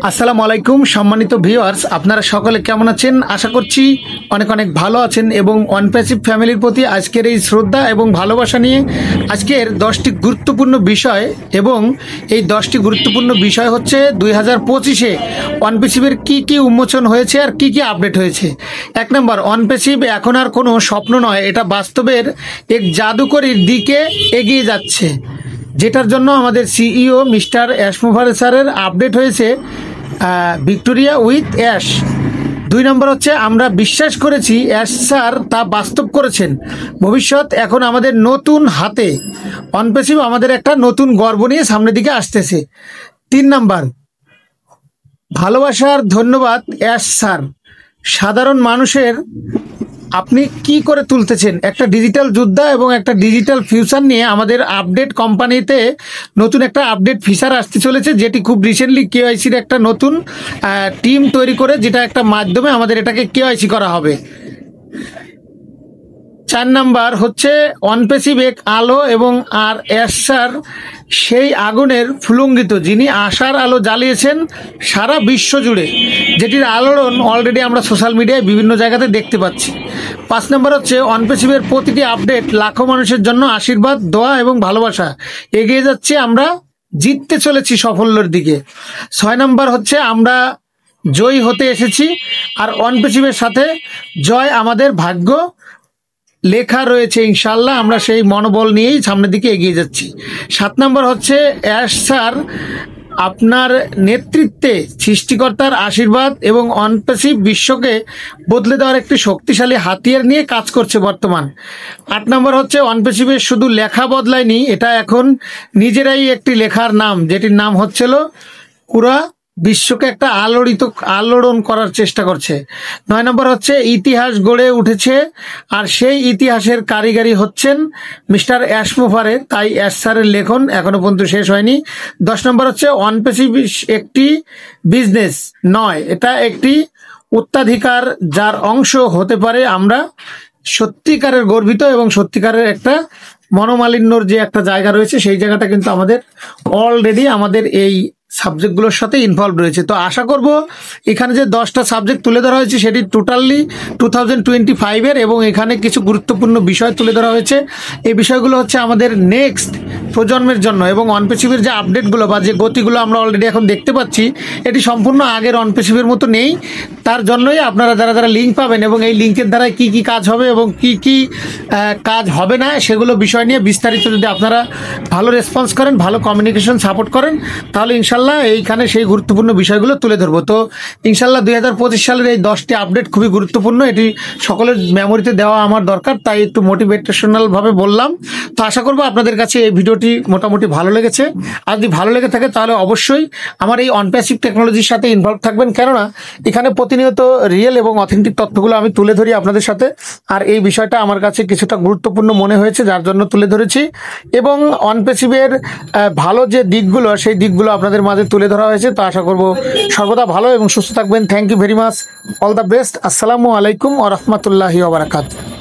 আসসালামু আলাইকুম সম্মানিত ভিউয়ার্স, আপনারা সকলে কেমন আছেন? আশা করছি অনেক অনেক ভালো আছেন এবং অনপ্যাসিভ ফ্যামিলির প্রতি আজকের এই শ্রদ্ধা এবং ভালোবাসা নিয়ে আজকের 10টি গুরুত্বপূর্ণ বিষয়, এবং এই 10টি গুরুত্বপূর্ণ বিষয় হচ্ছে 2025-এ অনপ্যাসিভের কী কী উন্মোচন হয়েছে আর কি কি আপডেট হয়েছে। 1 নম্বর, অনপ্যাসিভ এখন আর কোনো স্বপ্ন নয়, এটা বাস্তবের এক জাদুকরীর দিকে এগিয়ে যাচ্ছে, যেটার জন্য আমাদের সিইও মিস্টার অ্যাশ মুভার স্যারের আপডেট হয়েছে ভিক্টোরিয়া উইথ অ্যাশ। 2 নম্বর হচ্ছে, আমরা বিশ্বাস করেছি অ্যাশ স্যার তা বাস্তব করেছেন, ভবিষ্যৎ এখন আমাদের নতুন হাতে। অনপ্যাসিভ আমাদের একটা নতুন গর্ব নিয়ে সামনের দিকে আসতেছে। 3 নম্বর, ভালোবাসার ধন্যবাদ অ্যাশ স্যার, সাধারণ মানুষের আপনি কি করে তুলতেছেন একটা ডিজিটাল যোদ্ধা এবং একটা ডিজিটাল ফিউচার নিয়ে। আমাদের আপডেট কোম্পানিতে নতুন একটা আপডেট ফিচার আসতে চলেছে, যেটি খুব রিসেন্টলি কেওয়াইসির একটা নতুন টিম তৈরি করে, যেটা একটা মাধ্যমে আমাদের এটাকে কেওয়াইসি করা হবে। 4 নাম্বার হচ্ছে, অনপ্যাসিভ এক আলো এবং আর অ্যাশ স্যার সেই আগুনের ফুলঙ্গিত, যিনি আশার আলো জ্বালিয়েছেন সারা বিশ্ব জুড়ে, যেটির আলোড়ন অলরেডি আমরা সোশ্যাল মিডিয়ায় বিভিন্ন জায়গাতে দেখতে পাচ্ছি। 5 নম্বর হচ্ছে, অনপ্যাসিভের প্রতিটি আপডেট লাখো মানুষের জন্য আশীর্বাদ, দোয়া এবং ভালোবাসা। এগিয়ে যাচ্ছে, আমরা জিততে চলেছি সাফল্যের দিকে। 6 নম্বর হচ্ছে, আমরা জয়ী হতে এসেছি, আর অনপ্যাসিভের সাথে জয় আমাদের ভাগ্য লেখা রয়েছে, ইনশাল্লাহ আমরা সেই মনোবল নিয়েই সামনের দিকে এগিয়ে যাচ্ছি। 7 নম্বর হচ্ছে, অ্যাশ স্যার আপনার নেতৃত্বে সৃষ্টিকর্তার আশীর্বাদ এবং অনপ্যাসিভ বিশ্বকে বদলে দেওয়ার একটি শক্তিশালী হাতিয়ার নিয়ে কাজ করছে বর্তমান। 8 নম্বর হচ্ছে, অনপ্যাসিভের শুধু লেখা বদলায়নি, এটা এখন নিজেরাই একটি লেখার নাম, যেটির নাম হচ্ছিল পুরা বিশ্বকে একটা আলোড়ন করার চেষ্টা করছে। 9 নম্বর হচ্ছে, ইতিহাস গড়ে উঠেছে, আর সেই ইতিহাসের কারিগরি হচ্ছেন মিস্টার অ্যাশ মুভারের, তাই অ্যাশ স্যারের লেখন এখনো পর্যন্ত শেষ হয়নি। 10 নম্বর হচ্ছে, অনপ্যাসিভ একটি বিজনেস নয়, এটা একটি উত্তরাধিকার, যার অংশ হতে পারে আমরা সত্যিকারের গর্বিত, এবং সত্যিকারের একটা মনোমালিন্যর যে একটা জায়গা রয়েছে, সেই জায়গাটা কিন্তু আমাদের অলরেডি আমাদের এই সাবজেক্টগুলোর সাথে ইনভলভ রয়েছে। তো আশা করব এখানে যে 10টা সাবজেক্ট তুলে ধরা হয়েছে সেটি টোটালি 2025-এর, এবং এখানে কিছু গুরুত্বপূর্ণ বিষয় তুলে ধরা হয়েছে। এই বিষয়গুলো হচ্ছে আমাদের নেক্সট প্রজন্মের জন্য, এবং অনপ্যাসিভের যে আপডেটগুলো বা যে গতিগুলো আমরা অলরেডি এখন দেখতে পাচ্ছি, এটি সম্পূর্ণ আগের অনপ্যাসিভের মতো নেই। তার জন্যই আপনারা যারা লিঙ্ক পাবেন এবং এই লিঙ্কের দ্বারা কি কি কাজ হবে এবং কি কি কাজ হবে না, সেগুলো বিষয় নিয়ে বিস্তারিত যদি আপনারা ভালো রেসপন্স করেন, ভালো কমিউনিকেশন সাপোর্ট করেন, তাহলে ইনশাল্লাহ এইখানে সেই গুরুত্বপূর্ণ বিষয়গুলো তুলে ধরবো। তো ইনশাল্লাহ 2025 সালের এই 10টি আপডেট খুবই গুরুত্বপূর্ণ, এটি সকলের মেমোরিতে দেওয়া আমার দরকার, তাই একটু মোটিভেশনাল ভাবে বললাম। তো আশা করবো আপনাদের কাছে এই ভিডিওটি মোটামুটি ভালো লেগেছে। আর যদি ভালো লেগে থাকে তাহলে অবশ্যই আমার এই অনপ্যাসিভ টেকনোলজির সাথে ইনভলভ থাকবেন, কেননা এখানে প্রতিনিয়ত রিয়েল এবং অথেন্টিক তথ্যগুলো আমি তুলে ধরি আপনাদের সাথে, আর এই বিষয়টা আমার কাছে কিছুটা গুরুত্বপূর্ণ মনে হয়েছে, যার জন্য তুলে ধরেছি। এবং অনপ্যাসিভের ভালো যে দিকগুলো, সেই দিকগুলো আপনাদের মাঝে তুলে ধরা হয়েছে। তো আশা করব সর্বদা ভালো এবং সুস্থ থাকবেন। Thank you very much, all the best. আসসালামু আলাইকুম ওয়া রাহমাতুল্লাহি ওয়া বারাকাতুহু।